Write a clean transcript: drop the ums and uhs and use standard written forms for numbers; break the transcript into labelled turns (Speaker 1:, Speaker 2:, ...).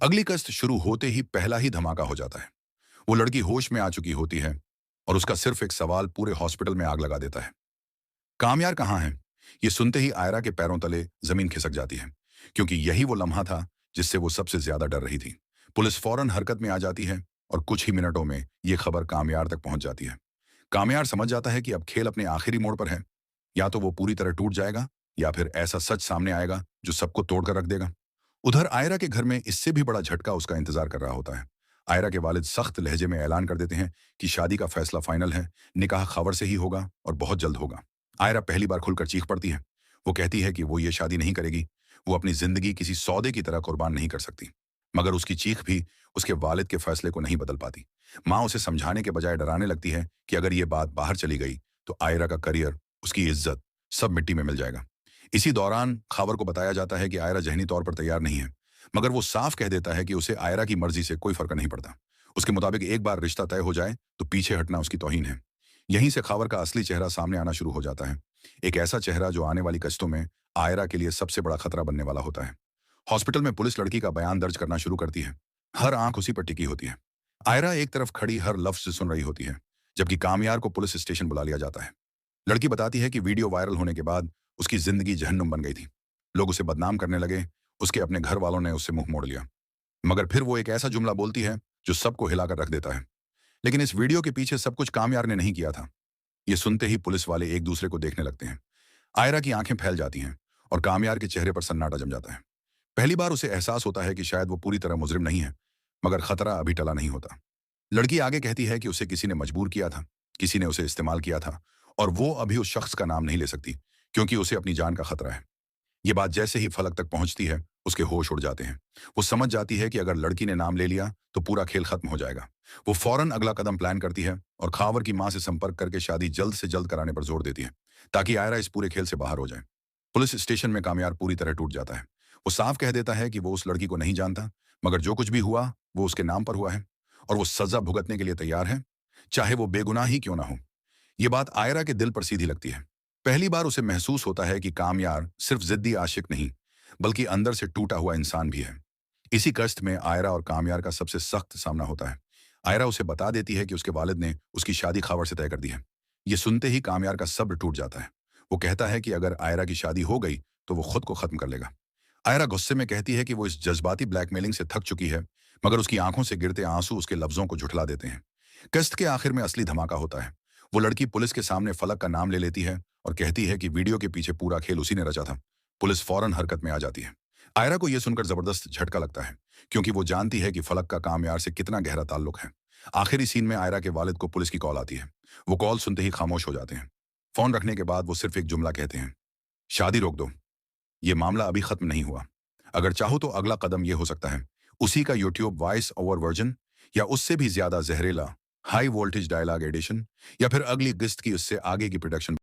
Speaker 1: अगली कस्त शुरू होते ही पहला ही धमाका हो जाता है। वो लड़की होश में आ चुकी होती है और उसका सिर्फ एक सवाल पूरे हॉस्पिटल में आग लगा देता है। कामयार कहाँ है? ये सुनते ही आयरा के पैरों तले जमीन खिसक जाती है, क्योंकि यही वो लम्हा था जिससे वो सबसे ज्यादा डर रही थी। पुलिस फौरन हरकत में आ जाती है और कुछ ही मिनटों में ये खबर कामयार तक पहुंच जाती है। कामयार समझ जाता है कि अब खेल अपने आखिरी मोड़ पर है। या तो वो पूरी तरह टूट जाएगा या फिर ऐसा सच सामने आएगा जो सबको तोड़कर रख देगा। उधर आयरा के घर में इससे भी बड़ा झटका उसका इंतजार कर रहा होता है। आयरा के वालिद सख्त लहजे में ऐलान कर देते हैं कि शादी का फैसला फाइनल है, निकाह खबर से ही होगा और बहुत जल्द होगा। आयरा पहली बार खुलकर चीख पड़ती है। वो कहती है कि वो ये शादी नहीं करेगी, वो अपनी जिंदगी किसी सौदे की तरह कुर्बान नहीं कर सकती। मगर उसकी चीख भी उसके वालिद के फैसले को नहीं बदल पाती। माँ उसे समझाने के बजाय डराने लगती है कि अगर ये बात बाहर चली गई तो आयरा का करियर, उसकी इज्जत सब मिट्टी में मिल जाएगा। इसी दौरान खबर को बताया जाता है कि आयरा जहनी तौर पर तैयार नहीं है, मगर वो साफ कह देता है कि उसे आयरा की मर्जी से कोई फर्क नहीं पड़ता। उसके मुताबिक एक बार रिश्ता तय हो जाए तो पीछे हटना उसकी तौहीन है। यहीं से खबर का असली चेहरा सामने आना शुरू हो जाता है। एक ऐसा चेहरा जो आने वाली कश्तों में आयरा के लिए सबसे बड़ा खतरा बनने वाला होता है। हॉस्पिटल में पुलिस लड़की का बयान दर्ज करना शुरू करती है। हर आंख उसी पर टिकी होती है। आयरा एक तरफ खड़ी हर लफ्ज सुन रही होती है, जबकि कामयार को पुलिस स्टेशन बुला लिया जाता है। लड़की बताती है कि वीडियो वायरल होने के बाद उसकी जिंदगी जहन्नुम बन गई थी। लोग उसे बदनाम करने लगे, उसके अपने घर वालों ने उससे मुंह मोड़ लिया। मगर फिर वो एक ऐसा जुमला बोलती है जो सबको हिलाकर रख देता है। लेकिन इस वीडियो के पीछे सब कुछ कामयार ने नहीं किया था। ये सुनते ही पुलिस वाले एक दूसरे को देखने लगते हैं। आयरा की आंखें फैल जाती हैं और कामयार के चेहरे पर सन्नाटा जम जाता है। पहली बार उसे एहसास होता है कि शायद वो पूरी तरह मुजरिम नहीं है, मगर खतरा अभी टला नहीं होता। लड़की आगे कहती है कि उसे किसी ने मजबूर किया था, किसी ने उसे इस्तेमाल किया था, और वो अभी उस शख्स का नाम नहीं ले सकती क्योंकि उसे अपनी जान का खतरा है। ये बात जैसे ही फलक तक पहुंचती है, उसके होश उड़ जाते हैं। वो समझ जाती है कि अगर लड़की ने नाम ले लिया तो पूरा खेल खत्म हो जाएगा। वो फौरन अगला कदम प्लान करती है और खावर की मां से संपर्क करके शादी जल्द से जल्द कराने पर जोर देती है, ताकि आयरा इस पूरे खेल से बाहर हो जाए। पुलिस स्टेशन में कामयार पूरी तरह टूट जाता है। वो साफ कह देता है कि वो उस लड़की को नहीं जानता, मगर जो कुछ भी हुआ वो उसके नाम पर हुआ है और वो सजा भुगतने के लिए तैयार है, चाहे वो बेगुनाह ही क्यों ना हो। ये बात आयरा के दिल पर सीधी लगती है। पहली बार उसे महसूस होता है कि कामयार सिर्फ जिद्दी आशिक नहीं, बल्कि अंदर से टूटा हुआ इंसान भी है। इसी कष्ट में आयरा और कामयार का सबसे सख्त सामना होता है। आयरा उसे बता देती है कि उसके वालिद ने उसकी शादी खबर से तय कर दी है। ये सुनते ही कामयार का सब्र टूट जाता है। वो कहता है कि अगर आयरा की शादी हो गई तो वो खुद को खत्म कर लेगा। आयरा गुस्से में कहती है कि वो इस जज्बाती ब्लैकमेलिंग से थक चुकी है, मगर उसकी आंखों से गिरते आंसू उसके लफ्जों को झुठला देते हैं। कस्त के आखिर में असली धमाका होता है। वो लड़की पुलिस के सामने फलक का नाम ले लेती है और कहती है कि वीडियो के पीछे पूरा खेल उसी ने रचा था। पुलिस फौरन हरकत में आ जाती है। आयरा को यह सुनकर जबरदस्त झटका लगता है, क्योंकि वो जानती है कि फलक का कामयार से कितना गहरा ताल्लुक है। आखिरी सीन में आयरा के वालिद को पुलिस की कॉल आती है। वो कॉल सुनते ही खामोश हो जाते हैं। फोन रखने के बाद वो सिर्फ एक जुमला कहते हैं, शादी रोक दो, ये मामला अभी खत्म नहीं हुआ। अगर चाहो तो अगला कदम यह हो सकता है, उसी का यूट्यूब वॉइस ओवर वर्जन, या उससे भी ज्यादा जहरीला हाई वोल्टेज डायलॉग एडिशन, या फिर अगली किस्त की उससे आगे की प्रोडक्शन।